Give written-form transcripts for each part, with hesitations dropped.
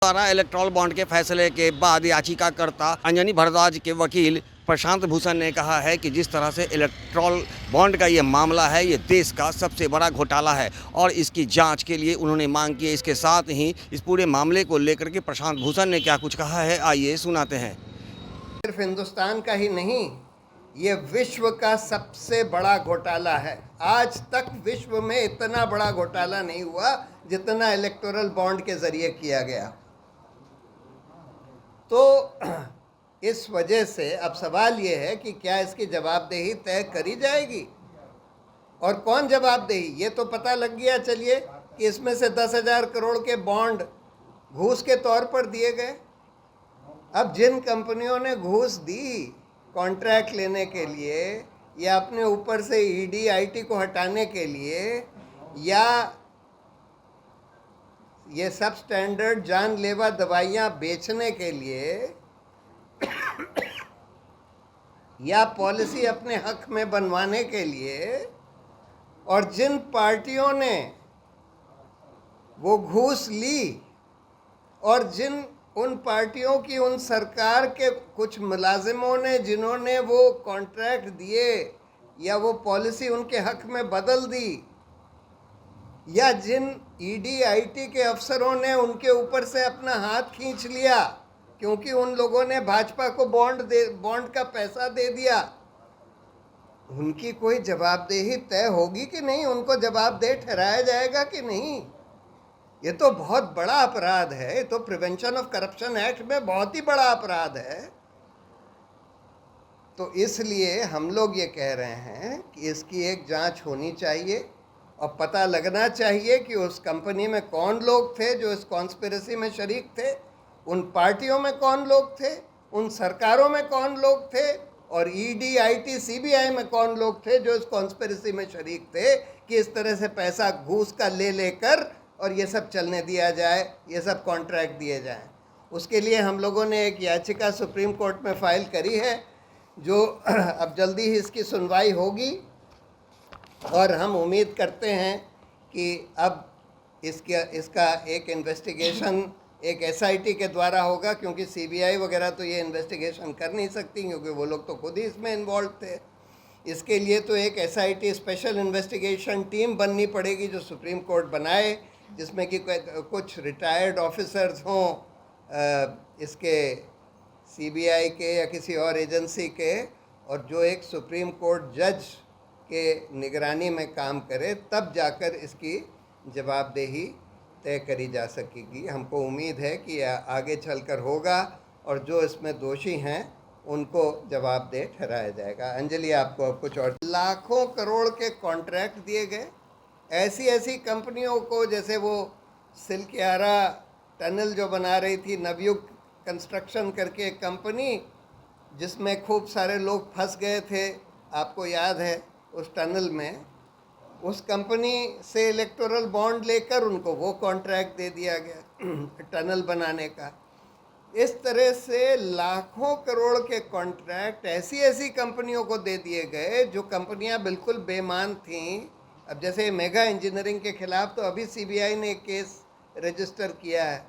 द्वारा electoral bond के फैसले के बाद याचिकाकर्ता अंजनी भारद्वाज के वकील प्रशांत भूषण ने कहा है कि जिस तरह से इलेक्टोरल बॉन्ड का ये मामला है, ये देश का सबसे बड़ा घोटाला है और इसकी जांच के लिए उन्होंने मांग की है। इसके साथ ही इस पूरे मामले को लेकर के प्रशांत भूषण ने क्या कुछ कहा है, आइए सुनाते हैं। सिर्फ हिंदुस्तान का ही नहीं, ये विश्व का सबसे बड़ा घोटाला है। आज तक विश्व में इतना बड़ा घोटाला नहीं हुआ जितना इलेक्टोरल बॉन्ड के जरिए किया गया। तो इस वजह से अब सवाल ये है कि क्या इसकी जवाबदेही तय करी जाएगी और कौन जवाबदेही, ये तो पता लग गया चलिए कि इसमें से 10,000 करोड़ के बॉन्ड घूस के तौर पर दिए गए। अब जिन कंपनियों ने घूस दी कॉन्ट्रैक्ट लेने के लिए या अपने ऊपर से ईडी आईटी को हटाने के लिए या ये सब स्टैंडर्ड जानलेवा दवाइयाँ बेचने के लिए या पॉलिसी अपने हक में बनवाने के लिए, और जिन पार्टियों ने वो घूस ली और जिन उन पार्टियों की उन सरकार के कुछ मुलाजिमों ने जिन्होंने वो कॉन्ट्रैक्ट दिए या वो पॉलिसी उनके हक में बदल दी, या जिन ईडी आईटी के अफसरों ने उनके ऊपर से अपना हाथ खींच लिया क्योंकि उन लोगों ने भाजपा को बॉन्ड का पैसा दे दिया, उनकी कोई जवाबदेही तय होगी कि नहीं? उनको जवाबदेह ठहराया जाएगा कि नहीं? ये तो बहुत बड़ा अपराध है। ये तो प्रिवेंशन ऑफ करप्शन एक्ट में बहुत ही बड़ा अपराध है। तो इसलिए हम लोग ये कह रहे हैं कि इसकी एक जांच होनी चाहिए और पता लगना चाहिए कि उस कंपनी में कौन लोग थे जो इस कॉन्स्पिरेसी में शरीक थे, उन पार्टियों में कौन लोग थे, उन सरकारों में कौन लोग थे, और ईडी आईटी सीबीआई में कौन लोग थे जो इस कॉन्स्पिरेसी में शरीक थे कि इस तरह से पैसा घूस का ले लेकर और ये सब चलने दिया जाए, ये सब कॉन्ट्रैक्ट दिए जाएं। उसके लिए हम लोगों ने एक याचिका सुप्रीम कोर्ट में फ़ाइल करी है जो अब जल्दी ही इसकी सुनवाई होगी और हम उम्मीद करते हैं कि अब इसका एक इन्वेस्टिगेशन एक एसआईटी के द्वारा होगा, क्योंकि सीबीआई वगैरह तो ये इन्वेस्टिगेशन कर नहीं सकती क्योंकि वो लोग तो खुद ही इसमें इन्वॉल्व थे। इसके लिए तो एक एसआईटी स्पेशल इन्वेस्टिगेशन टीम बननी पड़ेगी जो सुप्रीम कोर्ट बनाए, जिसमें कि कुछ रिटायर्ड ऑफिसर्स हों इसके सीबीआई के या किसी और एजेंसी के, और जो एक सुप्रीम कोर्ट जज के निगरानी में काम करे, तब जाकर इसकी जवाबदेही तय करी जा सकेगी। हमको उम्मीद है कि आगे चलकर होगा और जो इसमें दोषी हैं उनको जवाबदेह ठहराया जाएगा। अंजलि, आपको अब कुछ और। लाखों करोड़ के कॉन्ट्रैक्ट दिए गए ऐसी कंपनियों को, जैसे वो सिलकियारा टनल जो बना रही थी, नवयुग कंस्ट्रक्शन करके एक कंपनी जिसमें खूब सारे लोग फंस गए थे, आपको याद है, उस टनल में, उस कंपनी से इलेक्टोरल बॉन्ड लेकर उनको वो कॉन्ट्रैक्ट दे दिया गया टनल बनाने का। इस तरह से लाखों करोड़ के कॉन्ट्रैक्ट ऐसी कंपनियों को दे दिए गए जो कंपनियां बिल्कुल बेईमान थीं। अब जैसे मेगा इंजीनियरिंग के खिलाफ तो अभी सीबीआई ने केस रजिस्टर किया है।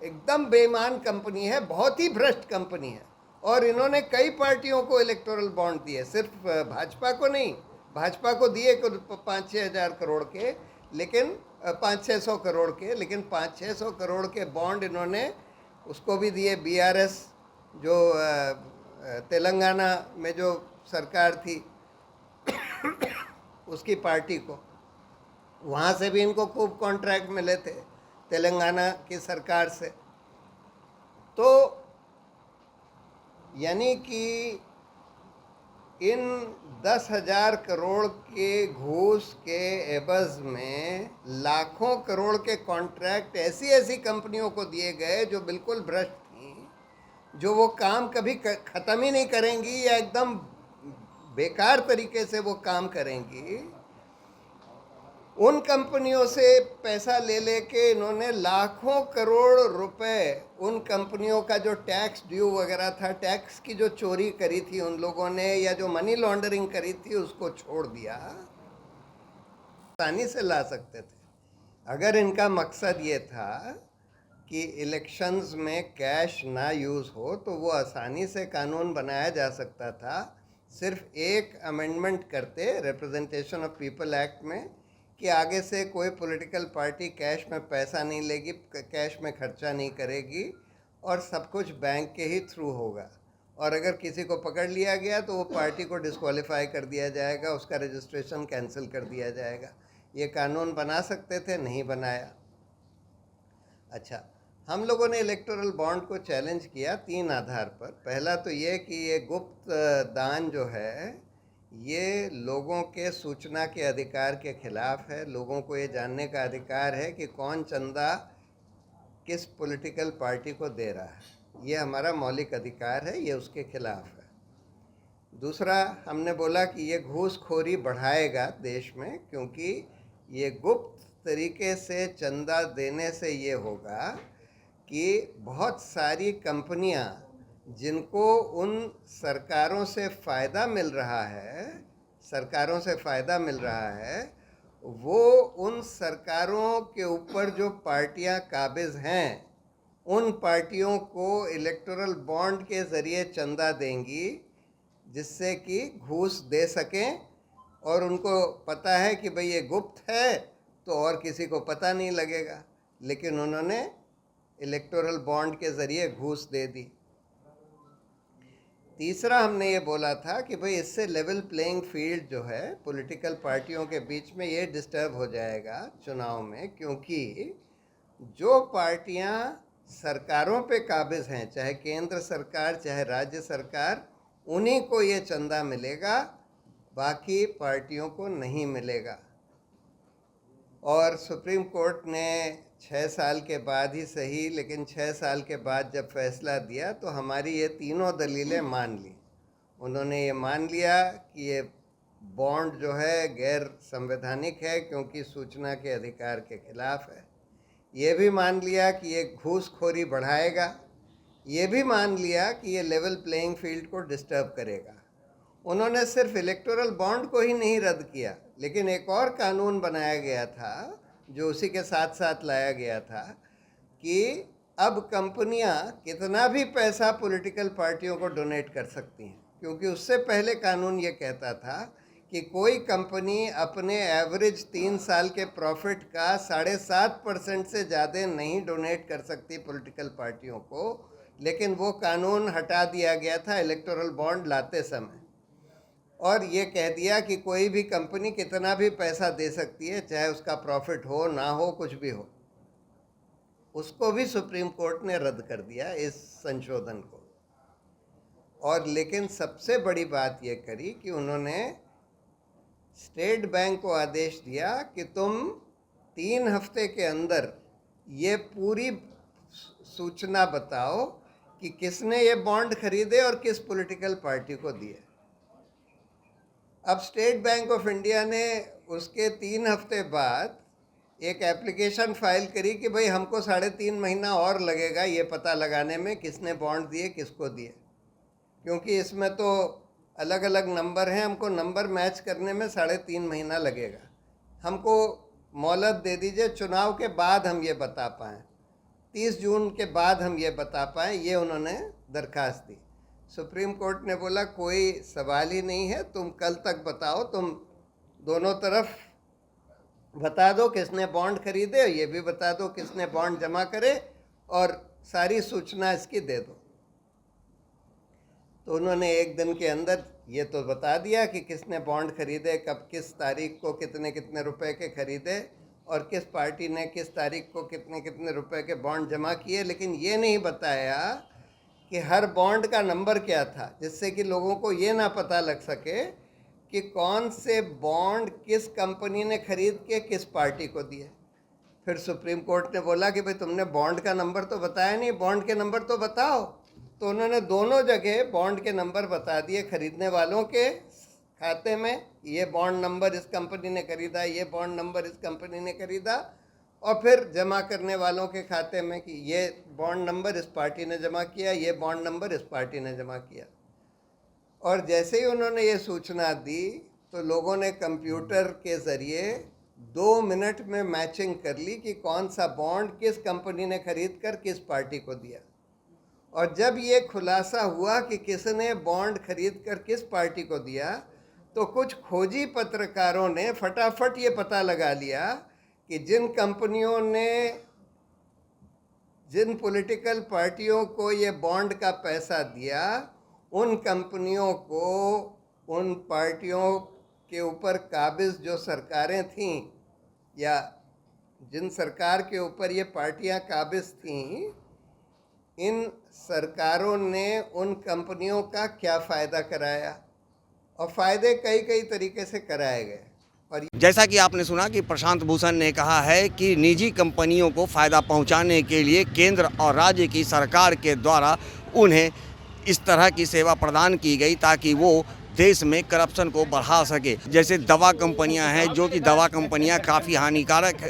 एकदम बेईमान कंपनी है, बहुत ही भ्रष्ट कंपनी है, और इन्होंने कई पार्टियों को इलेक्टोरल बॉन्ड दिए, सिर्फ भाजपा को नहीं। भाजपा को दिए 5-6 हज़ार करोड़ के, लेकिन 500-600 करोड़ के, लेकिन 500-600 करोड़ के बॉन्ड इन्होंने उसको भी दिए। बीआरएस जो तेलंगाना में जो सरकार थी उसकी पार्टी को, वहाँ से भी इनको खूब कॉन्ट्रैक्ट मिले थे तेलंगाना की सरकार से। तो यानी कि इन 10,000 करोड़ के घूस के एवज में लाखों करोड़ के कॉन्ट्रैक्ट ऐसी कंपनियों को दिए गए जो बिल्कुल भ्रष्ट थी, जो वो काम कभी ख़त्म ही नहीं करेंगी या एकदम बेकार तरीके से वो काम करेंगी। उन कंपनियों से पैसा ले लेके इन्होंने लाखों करोड़ रुपए, उन कंपनियों का जो टैक्स ड्यू वगैरह था, टैक्स की जो चोरी करी थी उन लोगों ने या जो मनी लॉन्ड्रिंग करी थी, उसको छोड़ दिया। आसानी से ला सकते थे अगर इनका मकसद ये था कि इलेक्शंस में कैश ना यूज़ हो, तो वो आसानी से कानून बनाया जा सकता था सिर्फ एक अमेंडमेंट करते रिप्रेजेंटेशन ऑफ पीपल एक्ट में कि आगे से कोई पॉलिटिकल पार्टी कैश में पैसा नहीं लेगी, कैश में खर्चा नहीं करेगी और सब कुछ बैंक के ही थ्रू होगा। और अगर किसी को पकड़ लिया गया तो वो पार्टी को डिस्क्वालीफाई कर दिया जाएगा, उसका रजिस्ट्रेशन कैंसिल कर दिया जाएगा। ये कानून बना सकते थे, नहीं बनाया। अच्छा, हम लोगों ने इलेक्टोरल बॉन्ड को चैलेंज किया 3 आधार पर। पहला तो ये कि ये गुप्त दान जो है ये लोगों के सूचना के अधिकार के खिलाफ है। लोगों को ये जानने का अधिकार है कि कौन चंदा किस पॉलिटिकल पार्टी को दे रहा है, ये हमारा मौलिक अधिकार है, ये उसके खिलाफ है। दूसरा, हमने बोला कि ये घूसखोरी बढ़ाएगा देश में, क्योंकि ये गुप्त तरीके से चंदा देने से ये होगा कि बहुत सारी कंपनियां जिनको उन सरकारों से फ़ायदा मिल रहा है, वो उन सरकारों के ऊपर जो पार्टियां काबिज हैं, उन पार्टियों को इलेक्टोरल बॉन्ड के ज़रिए चंदा देंगी, जिससे कि घूस दे सकें। और उनको पता है कि भाई ये गुप्त है तो और किसी को पता नहीं लगेगा, लेकिन उन्होंने इलेक्टोरल बॉन्ड के ज़रिए घूस दे दी। तीसरा, हमने ये बोला था कि भाई इससे लेवल प्लेइंग फील्ड जो है पॉलिटिकल पार्टियों के बीच में ये डिस्टर्ब हो जाएगा चुनाव में, क्योंकि जो पार्टियां सरकारों पे काबिज हैं, चाहे केंद्र सरकार चाहे राज्य सरकार, उन्हीं को ये चंदा मिलेगा, बाकी पार्टियों को नहीं मिलेगा। और सुप्रीम कोर्ट ने 6 साल के बाद ही सही, लेकिन 6 साल के बाद जब फैसला दिया तो हमारी ये तीनों दलीलें मान ली। उन्होंने ये मान लिया कि ये बॉन्ड जो है गैर संवैधानिक है क्योंकि सूचना के अधिकार के खिलाफ है। ये भी मान लिया कि ये घूसखोरी बढ़ाएगा। ये भी मान लिया कि ये लेवल प्लेइंग फील्ड को डिस्टर्ब करेगा। उन्होंने सिर्फ इलेक्टोरल बॉन्ड को ही नहीं रद्द किया, लेकिन एक और कानून बनाया गया था जो उसी के साथ साथ लाया गया था कि अब कंपनियां कितना भी पैसा पॉलिटिकल पार्टियों को डोनेट कर सकती हैं, क्योंकि उससे पहले कानून ये कहता था कि कोई कंपनी अपने एवरेज 3 साल के प्रॉफिट का 7.5% से ज़्यादा नहीं डोनेट कर सकती पॉलिटिकल पार्टियों को। लेकिन वो कानून हटा दिया गया था इलेक्टोरल बॉन्ड लाते समय, और ये कह दिया कि कोई भी कंपनी कितना भी पैसा दे सकती है, चाहे उसका प्रॉफिट हो ना हो, कुछ भी हो। उसको भी सुप्रीम कोर्ट ने रद्द कर दिया, इस संशोधन को। और लेकिन सबसे बड़ी बात ये करी कि उन्होंने स्टेट बैंक को आदेश दिया कि तुम 3 हफ्ते के अंदर ये पूरी सूचना बताओ कि किसने ये बॉन्ड खरीदे और किस पॉलिटिकल पार्टी को दिए। अब स्टेट बैंक ऑफ इंडिया ने उसके 3 हफ्ते बाद एक एप्लीकेशन फाइल करी कि भाई हमको 3.5 महीना और लगेगा ये पता लगाने में किसने बॉन्ड दिए किसको दिए, क्योंकि इसमें तो अलग अलग नंबर हैं, हमको नंबर मैच करने में 3.5 महीना लगेगा। हमको मोहलत दे दीजिए, चुनाव के बाद हम ये बता पाएँ, 30 जून के बाद हम ये बता पाएँ, ये उन्होंने दरख्वास्त दी। सुप्रीम कोर्ट ने बोला कोई सवाल ही नहीं है, तुम कल तक बताओ, तुम दोनों तरफ बता दो किसने बॉन्ड खरीदे, ये भी बता दो किसने बॉन्ड जमा करे, और सारी सूचना इसकी दे दो। तो उन्होंने 1 दिन के अंदर ये तो बता दिया कि किसने बॉन्ड खरीदे, कब किस तारीख को कितने कितने रुपए के खरीदे, और किस पार्टी ने किस तारीख को कितने कितने रुपए के बॉन्ड जमा किए। लेकिन ये नहीं बताया कि हर बॉन्ड का नंबर क्या था, जिससे कि लोगों को ये ना पता लग सके कि कौन से बॉन्ड किस कंपनी ने खरीद के किस पार्टी को दिए। फिर सुप्रीम कोर्ट ने बोला कि भाई तुमने बॉन्ड का नंबर तो बताया नहीं, बॉन्ड के नंबर तो बताओ। तो उन्होंने दोनों जगह बॉन्ड के नंबर बता दिए, खरीदने वालों के खाते में ये बॉन्ड नंबर इस कंपनी ने खरीदा, ये बॉन्ड नंबर इस कंपनी ने खरीदा, और फिर जमा करने वालों के खाते में कि ये बॉन्ड नंबर इस पार्टी ने जमा किया, ये बॉन्ड नंबर इस पार्टी ने जमा किया। और जैसे ही उन्होंने ये सूचना दी तो लोगों ने कंप्यूटर के ज़रिए 2 मिनट में मैचिंग कर ली कि कौन सा बॉन्ड किस कंपनी ने खरीद कर किस पार्टी को दिया। और जब ये खुलासा हुआ कि किसने बॉन्ड खरीद कर किस पार्टी को दिया, तो कुछ खोजी पत्रकारों ने फटाफट ये पता लगा लिया कि जिन कंपनियों ने जिन पॉलिटिकल पार्टियों को ये बॉन्ड का पैसा दिया, उन कंपनियों को, उन पार्टियों के ऊपर काबिज जो सरकारें थीं या जिन सरकार के ऊपर ये पार्टियां काबिज थीं, इन सरकारों ने उन कंपनियों का क्या फ़ायदा कराया, और फ़ायदे कई कई तरीके से कराए गए। और जैसा कि आपने सुना कि प्रशांत भूषण ने कहा है कि निजी कंपनियों को फ़ायदा पहुंचाने के लिए केंद्र और राज्य की सरकार के द्वारा उन्हें इस तरह की सेवा प्रदान की गई ताकि वो देश में करप्शन को बढ़ा सके। जैसे दवा कंपनियां हैं, जो कि दवा कंपनियां काफ़ी हानिकारक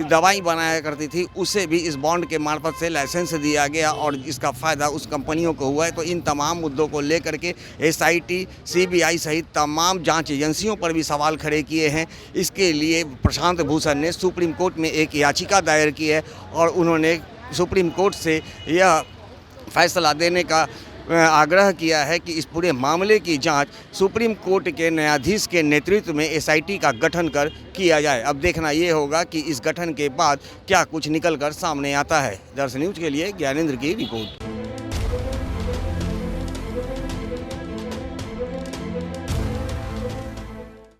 दवाई बनाया करती थी, उसे भी इस बॉन्ड के मार्फत से लाइसेंस दिया गया और इसका फ़ायदा उस कंपनियों को हुआ है। तो इन तमाम मुद्दों को लेकर के SIT, CBI सहित तमाम जांच एजेंसियों पर भी सवाल खड़े किए हैं। इसके लिए प्रशांत भूषण ने सुप्रीम कोर्ट में एक याचिका दायर की है और उन्होंने सुप्रीम कोर्ट से यह फैसला देने का आग्रह किया है कि इस पूरे मामले की जांच सुप्रीम कोर्ट के न्यायाधीश के नेतृत्व में SIT का गठन कर किया जाए। अब देखना ये होगा कि इस गठन के बाद क्या कुछ निकल कर सामने आता है। दर्शन न्यूज़ के लिए ज्ञानेंद्र की रिपोर्ट।